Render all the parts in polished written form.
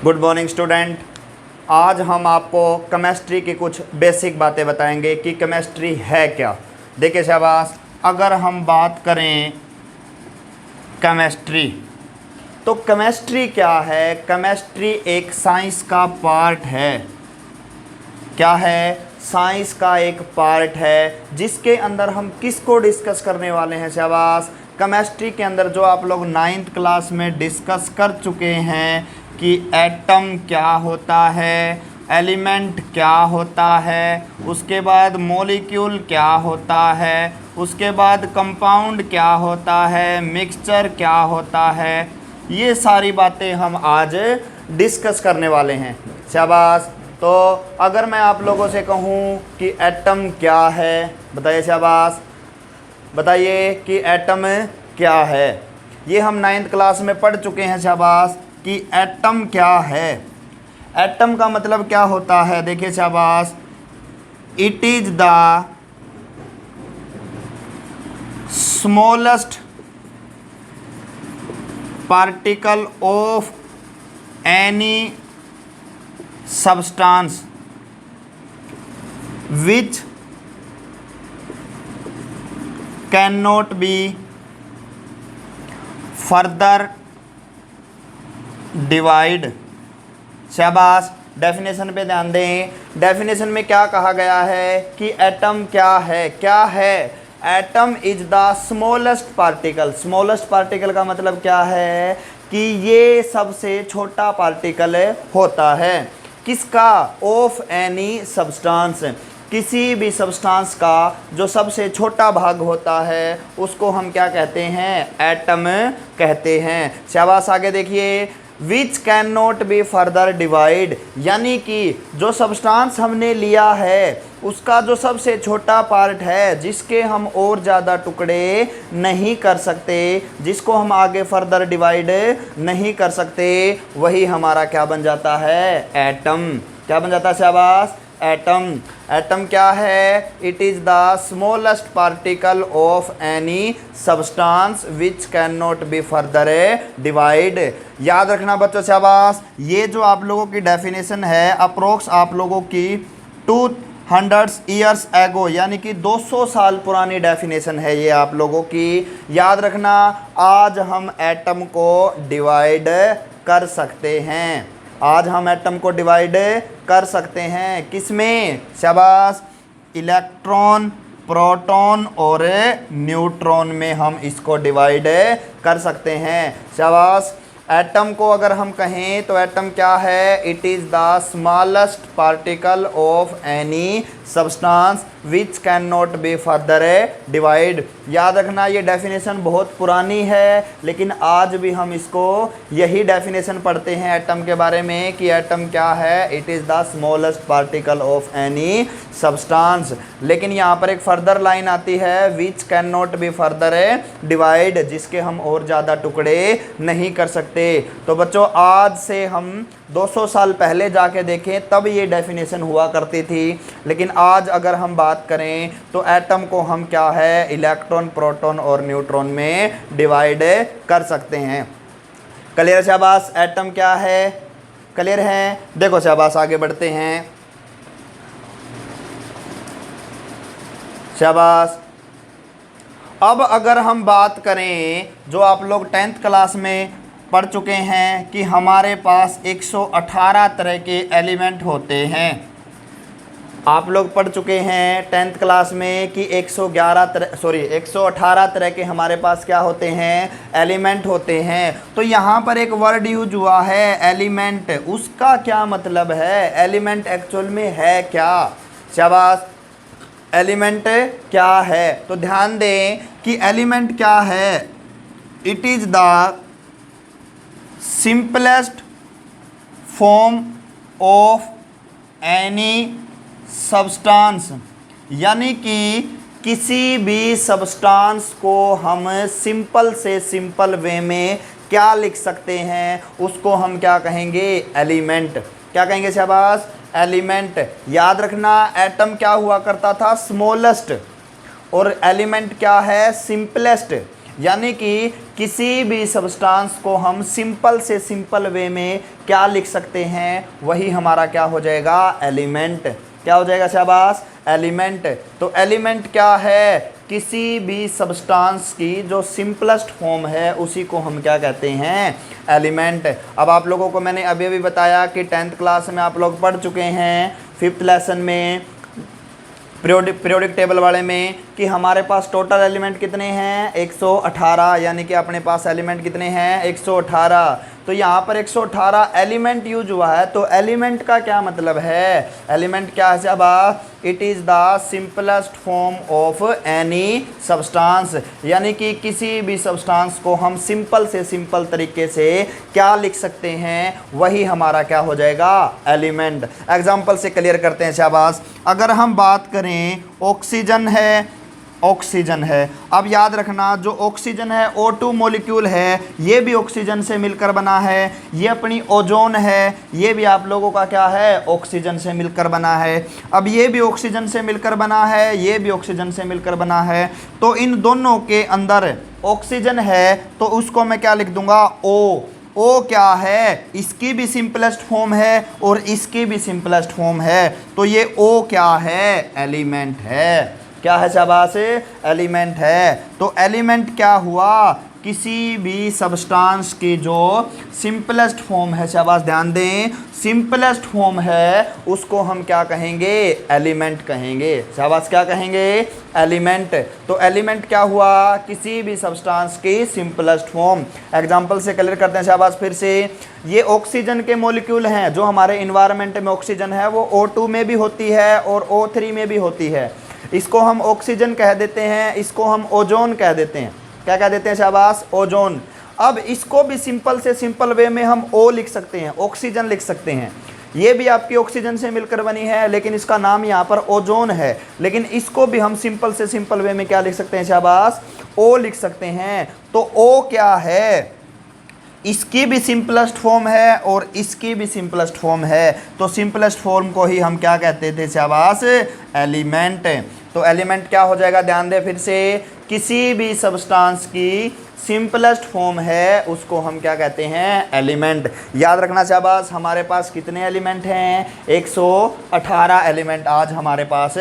Good morning student. आज हम आपको केमिस्ट्री की कुछ बेसिक बातें बताएंगे कि केमिस्ट्री है क्या। देखिए शाबाश, अगर हम बात करें केमिस्ट्री तो केमिस्ट्री क्या है। केमिस्ट्री एक साइंस का पार्ट है। क्या है? साइंस का एक पार्ट है जिसके अंदर हम किसको डिस्कस करने वाले हैं। शाबाश, केमिस्ट्री के अंदर जो आप लोग 9th क्लास में डिस्कस कर चुके हैं कि एटम क्या होता है, एलिमेंट क्या होता है, उसके बाद मॉलिक्यूल क्या होता है, उसके बाद कंपाउंड क्या होता है, मिक्सचर क्या होता है, ये सारी बातें हम आज डिस्कस करने वाले हैं। शाबाश, तो अगर मैं आप लोगों से कहूँ कि एटम क्या है, बताइए शाबाश, बताइए कि एटम क्या है। ये हम 9th क्लास में पढ़ चुके हैं शाबाश कि एटम क्या है। एटम का मतलब क्या होता है। देखिए शाबाश, it is the smallest particle of any substance which cannot be further divide। शाबाश, डेफिनेशन पे ध्यान दें। डेफिनेशन में क्या कहा गया है कि एटम क्या है। क्या है? Atom is the smallest particle. Smallest particle का मतलब क्या है कि ये सबसे छोटा पार्टिकल होता है। किसका? ऑफ एनी सब्सटेंस, किसी भी सब्सटेंस का जो सबसे छोटा भाग होता है उसको हम क्या कहते हैं? एटम कहते हैं। शाबाश, आगे देखिए, which can not be further divide, यानी कि जो सब्सटेंस हमने लिया है उसका जो सबसे छोटा पार्ट है जिसके हम और ज़्यादा टुकड़े नहीं कर सकते, जिसको हम आगे फर्दर डिवाइड नहीं कर सकते, वही हमारा क्या बन जाता है? एटम। क्या बन जाता है? शाबाश, एटम। एटम क्या है? It is the smallest particle of any substance which can not be further divide. याद रखना बच्चों, शाबाश, ये जो आप लोगों की डेफिनेशन है अप्रोक्स आप लोगों की 200 ईयर्स एगो, यानी कि 200 साल पुरानी डेफिनेशन है ये आप लोगों की। याद रखना, आज हम एटम को डिवाइड कर सकते हैं। आज हम एटम को डिवाइड कर सकते हैं। किसमें? शाबाश, इलेक्ट्रॉन, प्रोटॉन और न्यूट्रॉन में हम इसको डिवाइड कर सकते हैं। शाबाश, एटम को अगर हम कहें तो एटम क्या है? It is the smallest particle of any substance which can not be further divide. याद रखना, ये डेफिनेशन बहुत पुरानी है लेकिन आज भी हम इसको यही डेफिनेशन पढ़ते हैं एटम के बारे में कि एटम क्या है? It is the smallest particle of any substance. लेकिन यहाँ पर एक फर्दर लाइन आती है, which can not be further divide, जिसके हम और ज़्यादा टुकड़े नहीं कर सकते। तो बच्चों, आज से हम 200 साल पहले जाके देखें तब ये डेफिनेशन हुआ करती थी, लेकिन आज अगर हम बात करें तो एटम को हम क्या है? इलेक्ट्रॉन, प्रोटॉन और न्यूट्रॉन में डिवाइड कर सकते हैं। क्लियर? शाबाश, एटम क्या है? क्लियर है? देखो शाबाश, आगे बढ़ते हैं। शाबाश, अब अगर हम बात करें जो आप लोग 10th क्लास में पढ़ चुके हैं कि हमारे पास 118 तरह के एलिमेंट होते हैं। आप लोग पढ़ चुके हैं 10th क्लास में कि 118 तरह के हमारे पास क्या होते हैं? एलिमेंट होते हैं। तो यहाँ पर एक वर्ड यूज हुआ है एलिमेंट। उसका क्या मतलब है? एलिमेंट एक्चुअल में है क्या? शाबाश, एलिमेंट क्या है? तो ध्यान दें कि एलिमेंट क्या है? It is the simplest form of any substance, यानी कि किसी भी सब्सटेंस को हम सिंपल से सिंपल वे में क्या लिख सकते हैं, उसको हम क्या कहेंगे? एलिमेंट। क्या कहेंगे? शाबाश, एलिमेंट। याद रखना, एटम क्या हुआ करता था? स्मॉलेस्ट, और एलिमेंट क्या है? सिंपलेस्ट। यानी कि किसी भी सब्सटेंस को हम सिंपल से सिंपल वे में क्या लिख सकते हैं, वही हमारा क्या हो जाएगा, एलिमेंट। क्या हो जाएगा शाबाश, एलिमेंट। तो एलिमेंट क्या है, किसी भी सब्सटेंस की जो सिंपलेस्ट फॉर्म है उसी को हम क्या कहते हैं, एलिमेंट। अब आप लोगों को मैंने अभी अभी बताया कि 10th क्लास में आप लोग पढ़ चुके हैं 5th लेसन में पीरियोडिक टेबल वाले में कि हमारे पास टोटल एलिमेंट कितने हैं, 118, यानी कि अपने पास एलिमेंट कितने हैं, 118। तो यहाँ पर 118 एलिमेंट यूज हुआ है। तो एलिमेंट का क्या मतलब है, एलिमेंट क्या है साहब, it is the simplest form of any substance, यानी कि किसी भी सब्सटेंस को हम सिंपल से सिंपल तरीके से क्या लिख सकते हैं, वही हमारा क्या हो जाएगा, एलिमेंट। एग्जाम्पल से क्लियर करते हैं शाबाश। अगर हम बात करें ऑक्सीजन है, ऑक्सीजन है, अब याद रखना जो ऑक्सीजन है O2 मॉलिक्यूल है, ये भी ऑक्सीजन से मिलकर बना है। ये अपनी ओजोन है, ये भी आप लोगों का क्या है, ऑक्सीजन से मिलकर बना है। अब ये भी ऑक्सीजन से मिलकर बना है, ये भी ऑक्सीजन से मिलकर बना है। तो इन दोनों के अंदर ऑक्सीजन है तो उसको मैं क्या लिख दूंगा, ओ क्या है, इसकी भी सिंपलेस्ट फॉर्म है और इसकी भी सिंपलेस्ट फॉर्म है। तो ये O क्या है, एलिमेंट है। क्या है शाबाश, एलिमेंट है। तो एलिमेंट क्या हुआ, किसी भी सब्सटेंस की जो सिंपलेस्ट फॉर्म है, शाबाश ध्यान दें, सिंपलेस्ट फॉर्म है उसको हम क्या कहेंगे, एलिमेंट कहेंगे। शाबाश क्या कहेंगे, एलिमेंट। तो एलिमेंट क्या हुआ, किसी भी सब्सटेंस की सिंपलेस्ट फॉर्म। एग्जांपल से क्लियर करते हैं शाबाश फिर से। ये ऑक्सीजन के मॉलिक्यूल हैं, जो हमारे इन्वायरमेंट में ऑक्सीजन है वो O2 में भी होती है और O3 में भी होती है। इसको हम ऑक्सीजन कह देते हैं, इसको हम ओजोन कह देते हैं। क्या कह देते हैं शाबाश, ओजोन। अब इसको भी सिंपल से सिंपल वे में हम O लिख सकते हैं, ऑक्सीजन लिख सकते हैं। ये भी आपकी ऑक्सीजन से मिलकर बनी है लेकिन इसका नाम यहाँ पर ओजोन है, लेकिन इसको भी हम सिंपल से सिंपल वे में क्या लिख सकते हैं शाबाश, O लिख सकते हैं। तो O क्या है, इसकी भी सिंपलेस्ट फॉर्म है और इसकी भी सिंपलेस्ट फॉर्म है। तो सिंपलेस्ट फॉर्म को ही हम क्या कहते थे शाबाश, एलिमेंट। तो एलिमेंट क्या हो जाएगा, ध्यान दे फिर से, किसी भी सब्सटेंस की सिंपलेस्ट फॉर्म है उसको हम क्या कहते हैं, एलिमेंट। याद रखना शाबाश। हमारे पास कितने एलिमेंट हैं, 118 एलिमेंट आज हमारे पास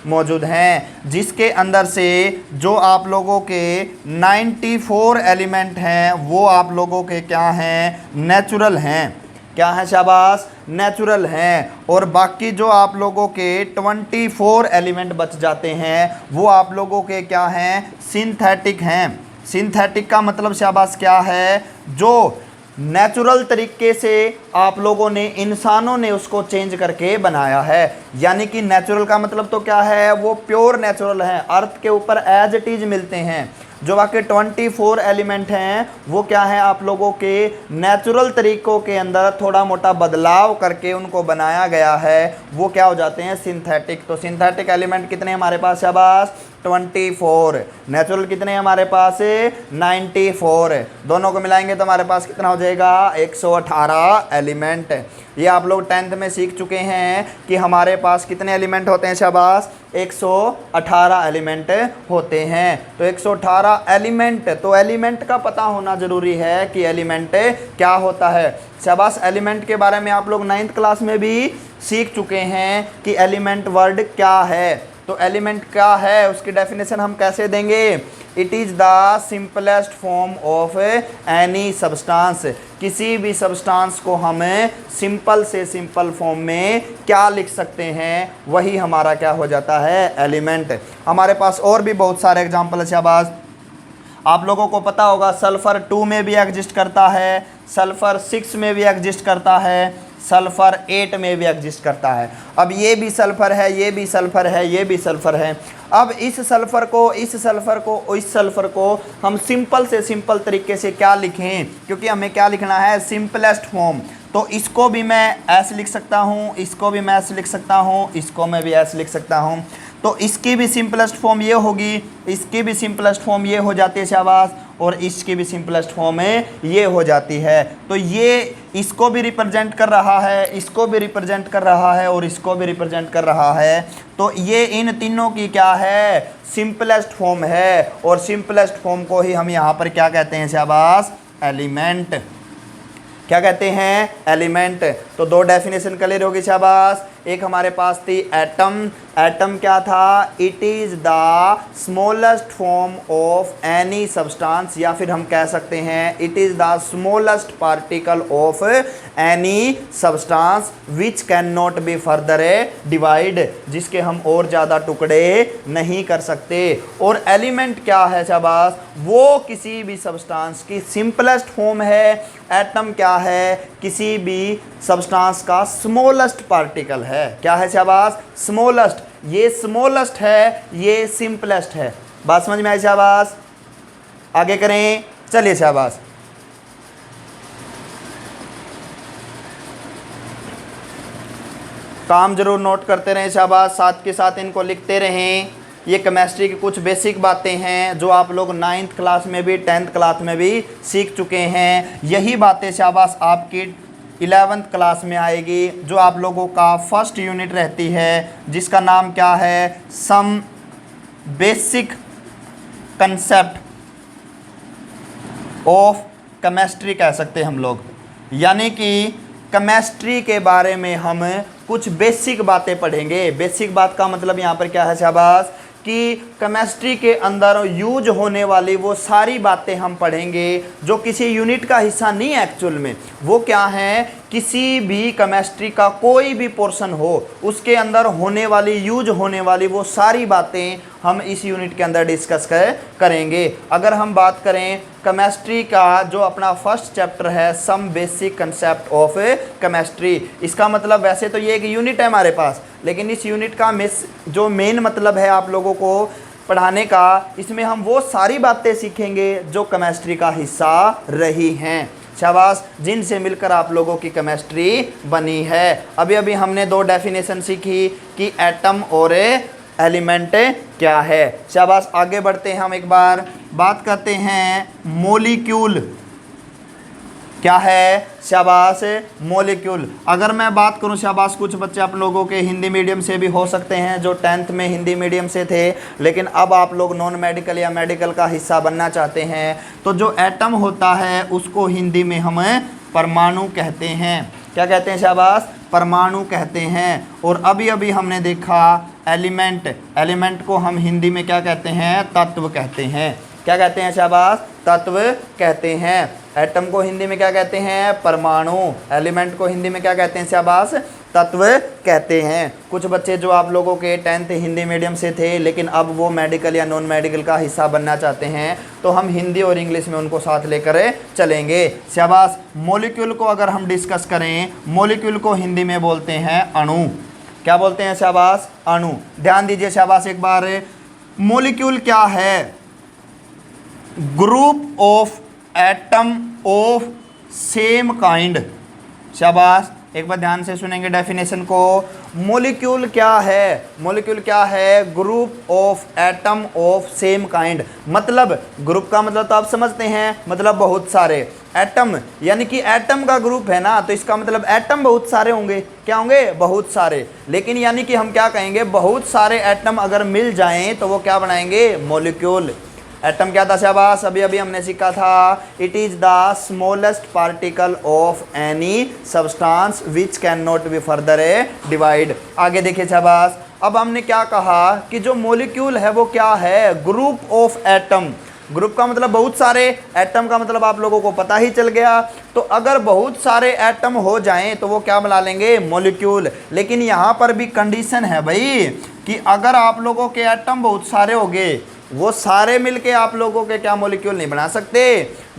मौजूद हैं, जिसके अंदर से जो आप लोगों के 94 एलिमेंट हैं वो आप लोगों के क्या हैं, नेचुरल हैं। क्या है शाबाश, नेचुरल हैं। और बाकी जो आप लोगों के 24 एलिमेंट बच जाते हैं वो आप लोगों के क्या हैं, सिंथेटिक हैं। सिंथेटिक का मतलब शाबाश क्या है, जो नेचुरल तरीके से आप लोगों ने, इंसानों ने उसको चेंज करके बनाया है। यानी कि नेचुरल का मतलब तो क्या है, वो प्योर नेचुरल है, अर्थ के ऊपर एज इट इज मिलते हैं। जो बाकी 24 एलिमेंट हैं वो क्या है, आप लोगों के नेचुरल तरीक़ों के अंदर थोड़ा मोटा बदलाव करके उनको बनाया गया है, वो क्या हो जाते हैं, सिंथेटिक। तो सिंथेटिक एलिमेंट कितने हमारे पास शाबाश, 24। नेचुरल कितने हमारे पास, 94। दोनों को मिलाएंगे तो हमारे पास कितना हो जाएगा, 118 एलिमेंट। ये आप लोग 10th में सीख चुके हैं कि हमारे पास कितने एलिमेंट होते हैं शाबाश, 118 एलिमेंट होते हैं। तो 118 एलिमेंट, तो एलिमेंट का पता होना ज़रूरी है कि एलिमेंट क्या होता है। शाबाश, एलिमेंट के बारे में आप लोग 9th क्लास में भी सीख चुके हैं कि एलिमेंट वर्ड क्या है। तो एलिमेंट क्या है, उसकी डेफिनेशन हम कैसे देंगे, it is the simplest form of any substance. किसी भी सब्सटेंस को हमें सिंपल से सिंपल फॉर्म में क्या लिख सकते हैं, वही हमारा क्या हो जाता है, एलिमेंट। हमारे पास और भी बहुत सारे एग्जाम्पल है शाबाश। आप लोगों को पता होगा सल्फ़र 2 में भी एग्जिस्ट करता है, सल्फ़र 6 में भी एग्जिस्ट करता है, सल्फ़र 8 में भी एग्जिस्ट करता है। अब ये भी सल्फ़र है, ये भी सल्फ़र है, ये भी सल्फ़र है। अब इस सल्फ़र को, इस सल्फ़र को, इस सल्फ़र को हम सिंपल से सिंपल तरीके से क्या लिखें, क्योंकि हमें क्या लिखना है, सिंपलेस्ट फॉर्म। तो इसको भी मैं ऐसे लिख सकता हूँ, इसको भी मैं ऐसे लिख सकता हूँ, इसको मैं भी ऐसे लिख सकता हूँ। तो इसकी भी सिंपलेस्ट फॉर्म ये होगी, इसकी भी सिंपलेस्ट फॉर्म ये हो जाती है शाबाश, और इसकी भी सिंपलेस्ट फॉर्म ये हो जाती है। तो ये इसको भी रिप्रेजेंट कर रहा है, इसको भी रिप्रेजेंट कर रहा है, और इसको भी रिप्रेजेंट कर रहा है। तो ये इन तीनों की क्या है, सिंपलेस्ट फॉर्म है, और सिंपलेस्ट फॉर्म को ही हम यहाँ पर क्या कहते हैं शाबाश, एलिमेंट। क्या कहते हैं, एलिमेंट। तो दो डेफिनेशन क्लियर होगी शाबाश। एक हमारे पास थी एटम, एटम क्या था, it is the smallest form of any substance, या फिर हम कह सकते हैं it is the smallest particle of any substance which can not be further divide, जिसके हम और ज़्यादा टुकड़े नहीं कर सकते। और एलिमेंट क्या है शाबाश, वो किसी भी सब्सटेंस की सिंपलेस्ट फॉर्म है। एटम क्या है, किसी भी सब्सटेंस का स्मॉलेस्ट पार्टिकल है। क्या है शाबाश, स्मॉलेस्ट। ये स्मॉलेस्ट है, ये सिंपलेस्ट है। बात समझ में आई शाबाश। आगे करें, चलिए शाबाश। काम जरूर नोट करते रहें शाबाश, साथ के साथ इनको लिखते रहें। ये केमिस्ट्री की कुछ बेसिक बातें हैं जो आप लोग 9th क्लास में भी 10th क्लास में भी सीख चुके हैं। यही बातें शाबाश आपकी 11th क्लास में आएगी, जो आप लोगों का फर्स्ट यूनिट रहती है, जिसका नाम क्या है, some basic concept of chemistry कह सकते हैं हम लोग। यानी कि केमिस्ट्री के बारे में हम कुछ बेसिक बातें पढ़ेंगे। बेसिक बात का मतलब यहाँ पर क्या है शाबाश, कि केमिस्ट्री के अंदर यूज होने वाली वो सारी बातें हम पढ़ेंगे जो किसी यूनिट का हिस्सा नहीं है एक्चुअल में। वो क्या है, किसी भी केमिस्ट्री का कोई भी पोर्शन हो, उसके अंदर होने वाली, यूज होने वाली वो सारी बातें हम इस यूनिट के अंदर डिस्कस करेंगे। अगर हम बात करें केमिस्ट्री का, जो अपना फर्स्ट चैप्टर है some basic concept of chemistry, इसका मतलब वैसे तो ये एक यूनिट है हमारे पास, लेकिन इस यूनिट का जो मेन मतलब है आप लोगों को पढ़ाने का, इसमें हम वो सारी बातें सीखेंगे जो केमिस्ट्री का हिस्सा रही हैं शाबाश, जिनसे मिलकर आप लोगों की केमिस्ट्री बनी है। अभी अभी हमने दो डेफिनेशन सीखी कि एटम और एलिमेंट क्या है। शाबाश, आगे बढ़ते हैं, हम एक बार बात करते हैं मॉलिक्यूल क्या है शाबाश, मॉलिक्यूल। अगर मैं बात करूं शाबाश, कुछ बच्चे आप लोगों के हिंदी मीडियम से भी हो सकते हैं जो 10th में हिंदी मीडियम से थे, लेकिन अब आप लोग नॉन मेडिकल या मेडिकल का हिस्सा बनना चाहते हैं, तो जो एटम होता है उसको हिंदी में हम परमाणु कहते हैं। क्या कहते हैं शाबाश, परमाणु कहते हैं। और अभी अभी हमने देखा एलिमेंट, एलिमेंट को हम हिंदी में क्या कहते हैं, तत्व कहते हैं। क्या कहते हैं शाबाश, तत्व कहते हैं। एटम को हिंदी में क्या कहते हैं, परमाणु। एलिमेंट को हिंदी में क्या कहते हैं शाबाश, तत्व कहते हैं। कुछ बच्चे जो आप लोगों के 10th हिंदी मीडियम से थे, लेकिन अब वो मेडिकल या नॉन मेडिकल का हिस्सा बनना चाहते हैं, तो हम हिंदी और इंग्लिश में उनको साथ लेकर चलेंगे शाबाश। मॉलिक्यूल को अगर हम डिस्कस करें, मॉलिक्यूल को हिंदी में बोलते हैं अणु। क्या बोलते हैं शाबाश, अणु। ध्यान दीजिए शाबाश एक बार, मॉलिक्यूल क्या है, group of atom of same kind. शाबाश, एक बार ध्यान से सुनेंगे डेफिनेशन को। मॉलिक्यूल क्या है, मॉलिक्यूल क्या है, group of atom of same kind. मतलब ग्रुप का मतलब तो आप समझते हैं, मतलब बहुत सारे। एटम यानी कि एटम का ग्रुप है ना, तो इसका मतलब एटम बहुत सारे होंगे। क्या होंगे, बहुत सारे। लेकिन यानी कि हम क्या कहेंगे, बहुत सारे एटम अगर मिल जाएं तो वो क्या बनाएंगे, मॉलिक्यूल। एटम क्या था शाबाश, अभी अभी हमने सीखा था, it is the smallest particle of any substance which can not be further divide. आगे देखिए शाबाश, अब हमने क्या कहा कि जो मॉलिक्यूल है वो क्या है, ग्रुप ऑफ एटम। ग्रुप का मतलब बहुत सारे, एटम का मतलब आप लोगों को पता ही चल गया। तो अगर बहुत सारे एटम हो जाएं तो वो क्या बना लेंगे, मॉलिक्यूल। लेकिन यहाँ पर भी कंडीशन है भाई, कि अगर आप लोगों के एटम बहुत सारे हो गए, वो सारे मिलके आप लोगों के क्या मॉलिक्यूल नहीं बना सकते,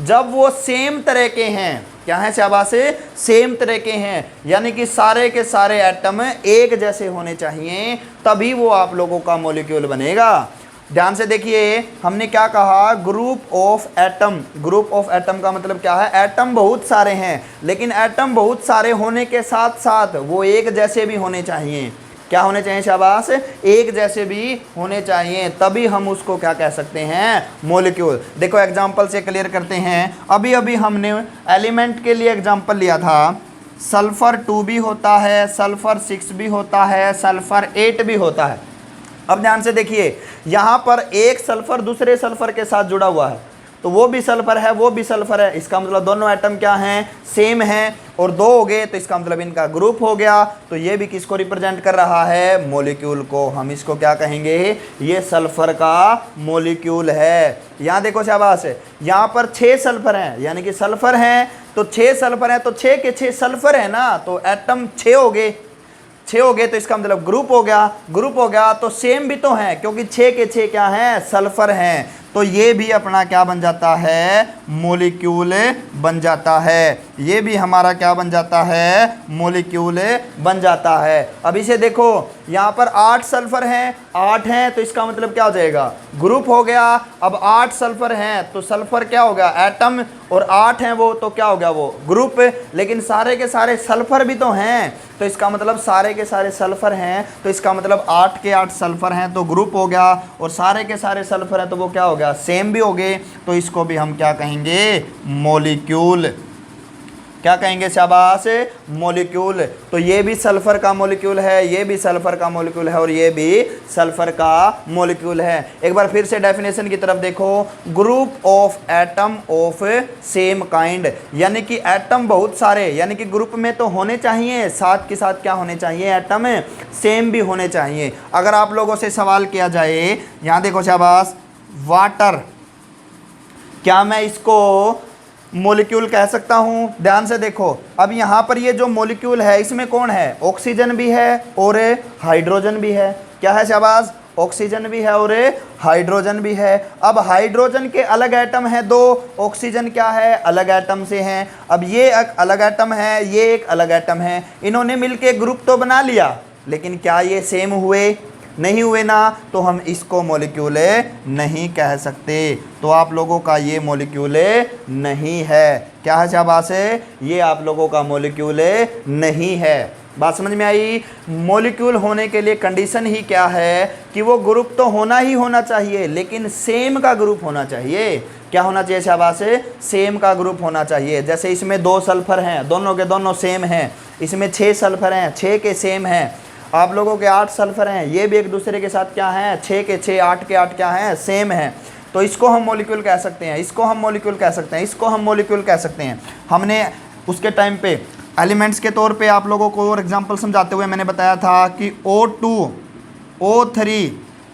जब वो सेम तरह के हैं। क्या है शाबाश, सेम तरह के हैं, यानी कि सारे के सारे एटम एक जैसे होने चाहिए, तभी वो आप लोगों का मॉलिक्यूल बनेगा। ध्यान से देखिए, हमने क्या कहा, group of atom. Group of atom का मतलब क्या है, एटम बहुत सारे हैं, लेकिन एटम बहुत सारे होने के साथ साथ वो एक जैसे भी होने चाहिए। क्या होने चाहिए शाबाश, एक जैसे भी होने चाहिए, तभी हम उसको क्या कह सकते हैं, मॉलिक्यूल। देखो एग्जांपल से क्लियर करते हैं। अभी अभी हमने एलिमेंट के लिए एग्जांपल लिया था, सल्फर 2 भी होता है, सल्फर 6 भी होता है, सल्फर 8 भी होता है। अब ध्यान से देखिए, यहाँ पर एक सल्फर दूसरे सल्फर के साथ जुड़ा हुआ है, तो वो भी सल्फर है, वो भी सल्फर है, इसका मतलब दोनों एटम क्या हैं, सेम हैं, और दो हो गए तो इसका मतलब इनका ग्रुप हो गया। तो ये भी किसको रिप्रेजेंट कर रहा है, मॉलिक्यूल को। हम इसको क्या कहेंगे, ये सल्फर का मॉलिक्यूल है। यहाँ देखो शाबाश, यहाँ पर 6 सल्फर हैं, यानी कि सल्फर हैं तो 6 सल्फर हैं, तो 6 के 6 सल्फर है ना, तो एटम 6 हो गए, 6 हो गए तो इसका मतलब ग्रुप हो गया। ग्रुप हो गया तो सेम भी तो हैं, क्योंकि 6 के 6 क्या हैं, सल्फर हैं, तो ये भी अपना क्या बन जाता है, मॉलिक्यूल बन जाता है। ये भी हमारा क्या बन जाता है, मॉलिक्यूल बन जाता है। अब इसे देखो, यहाँ पर 8 सल्फर हैं, 8 हैं, तो इसका मतलब क्या हो जाएगा, ग्रुप हो गया। अब 8 सल्फर हैं तो सल्फर क्या हो गया, एटम, और 8 हैं वो तो क्या हो गया, वो ग्रुप। लेकिन सारे के सारे सल्फर भी तो हैं, तो इसका मतलब सारे के सारे सल्फर हैं, तो इसका मतलब 8 के 8 सल्फर हैं तो ग्रुप हो गया, और सारे के सारे सल्फर हैं तो वो क्या हो गया, सेम भी हो गए, तो इसको भी हम क्या कहेंगे, मॉलिक्यूल। क्या कहेंगे शाबाश, मॉलिक्यूल। तो ये भी सल्फर का मॉलिक्यूल है, ये भी सल्फर का मॉलिक्यूल है, और ये भी सल्फर का मॉलिक्यूल है। एक बार फिर से डेफिनेशन की तरफ देखो, group of atom of same kind, यानी कि एटम बहुत सारे, यानी कि ग्रुप में तो होने चाहिए, साथ के साथ क्या होने चाहिए, एटम सेम भी होने चाहिए। अगर आप लोगों से सवाल किया जाए, यहाँ देखो शाबाश, वाटर, क्या मैं इसको मॉलिक्यूल कह सकता हूँ? ध्यान से देखो, अब यहाँ पर ये जो मॉलिक्यूल है इसमें कौन है, ऑक्सीजन भी है और हाइड्रोजन भी है। क्या है शाबाश, ऑक्सीजन भी है और हाइड्रोजन भी है। अब हाइड्रोजन के अलग एटम है 2, ऑक्सीजन क्या है, अलग एटम से हैं। अब ये एक अलग एटम है, ये एक अलग एटम है, इन्होंने मिलके ग्रुप तो बना लिया, लेकिन क्या ये सेम हुए, नहीं हुए ना, तो हम इसको मॉलिक्यूल नहीं कह सकते। तो आप लोगों का ये मॉलिक्यूल नहीं है। क्या है शाबाश, ये आप लोगों का मॉलिक्यूल नहीं है। बात समझ में आई? मॉलिक्यूल होने के लिए कंडीशन ही क्या है कि वो ग्रुप तो होना ही होना चाहिए, लेकिन सेम का ग्रुप होना चाहिए। क्या होना चाहिए शाबाश, सेम का ग्रुप होना चाहिए। जैसे इसमें 2 सल्फर हैं, दोनों के दोनों सेम हैं। इसमें 6 सल्फर हैं, 6 के सेम हैं। आप लोगों के 8 सल्फर हैं, ये भी एक दूसरे के साथ क्या हैं, 6 के 6, 8 के 8 क्या हैं, सेम हैं। तो इसको हम मॉलिक्यूल कह सकते हैं, इसको हम मॉलिक्यूल कह सकते हैं, इसको हम मॉलिक्यूल कह सकते हैं। हमने उसके टाइम पे एलिमेंट्स के तौर पे आप लोगों को और एग्जांपल समझाते हुए मैंने बताया था कि O2, O3,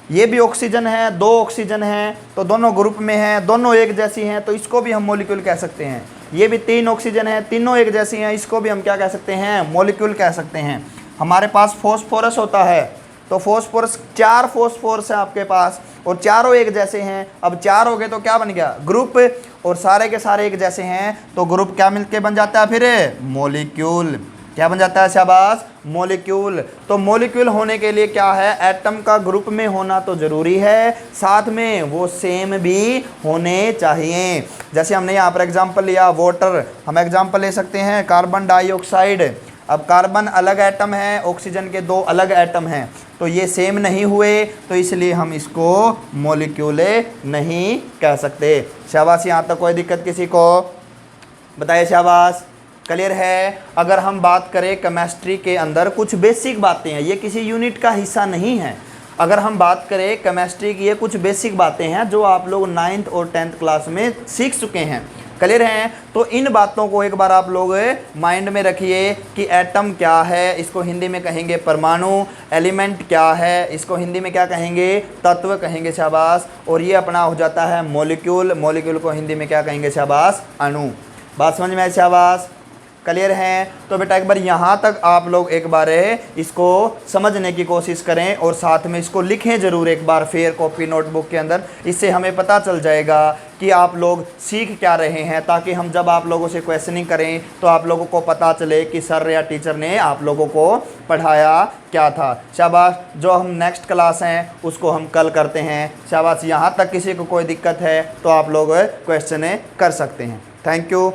ये भी ऑक्सीजन है, 2 ऑक्सीजन हैं, तो दोनों ग्रुप में हैं, दोनों एक जैसी हैं, तो इसको भी हम मॉलिक्यूल कह सकते हैं। ये भी 3 ऑक्सीजन है, तीनों एक जैसी हैं, इसको भी हम क्या कह सकते हैं, मॉलिक्यूल कह सकते हैं। हमारे पास फॉस्फोरस होता है, तो फॉस्फोरस 4 फॉस्फोरस है आपके पास, और चारों एक जैसे हैं। अब 4 हो गए तो क्या बन गया, ग्रुप, और सारे के सारे एक जैसे हैं तो ग्रुप क्या मिलके बन जाता है, फिर मॉलिक्यूल। क्या बन जाता है शाबाश, मॉलिक्यूल। तो मॉलिक्यूल होने के लिए क्या है, एटम का ग्रुप में होना तो ज़रूरी है, साथ में वो सेम भी होने चाहिए। जैसे हमने यहाँ पर एग्जांपल लिया वाटर, हम एग्जांपल ले सकते हैं कार्बन डाइऑक्साइड। अब कार्बन अलग एटम है, ऑक्सीजन के 2 अलग एटम हैं, तो ये सेम नहीं हुए, तो इसलिए हम इसको मॉलिक्यूल नहीं कह सकते। शाबाश, यहाँ तक कोई दिक्कत किसी को? बताइए शाबाश, क्लियर है? अगर हम बात करें केमिस्ट्री के अंदर कुछ बेसिक बातें हैं, ये किसी यूनिट का हिस्सा नहीं है। अगर हम बात करें केमिस्ट्री की, ये कुछ बेसिक बातें हैं जो आप लोग 9th और 10th क्लास में सीख चुके हैं। क्लियर हैं? तो इन बातों को एक बार आप लोग माइंड में रखिए कि एटम क्या है, इसको हिंदी में कहेंगे परमाणु। एलिमेंट क्या है, इसको हिंदी में क्या कहेंगे, तत्व कहेंगे शाबाश। और ये अपना हो जाता है मॉलिक्यूल, मॉलिक्यूल को हिंदी में क्या कहेंगे शाबाश, अणु। बात समझ में आए शाबाश? क्लियर हैं? तो बेटा एक बार यहाँ तक आप लोग एक बार इसको समझने की कोशिश करें, और साथ में इसको लिखें ज़रूर एक बार फिर कॉपी नोटबुक के अंदर। इससे हमें पता चल जाएगा कि आप लोग सीख क्या रहे हैं, ताकि हम जब आप लोगों से क्वेश्चनिंग करें तो आप लोगों को पता चले कि सर या टीचर ने आप लोगों को पढ़ाया क्या था। शाबाश। जो हम नेक्स्ट क्लास हैं उसको हम कल करते हैं। शाबाश। यहाँ तक किसी को कोई दिक्कत है तो आप लोग क्वेश्चन कर सकते हैं। Thank you.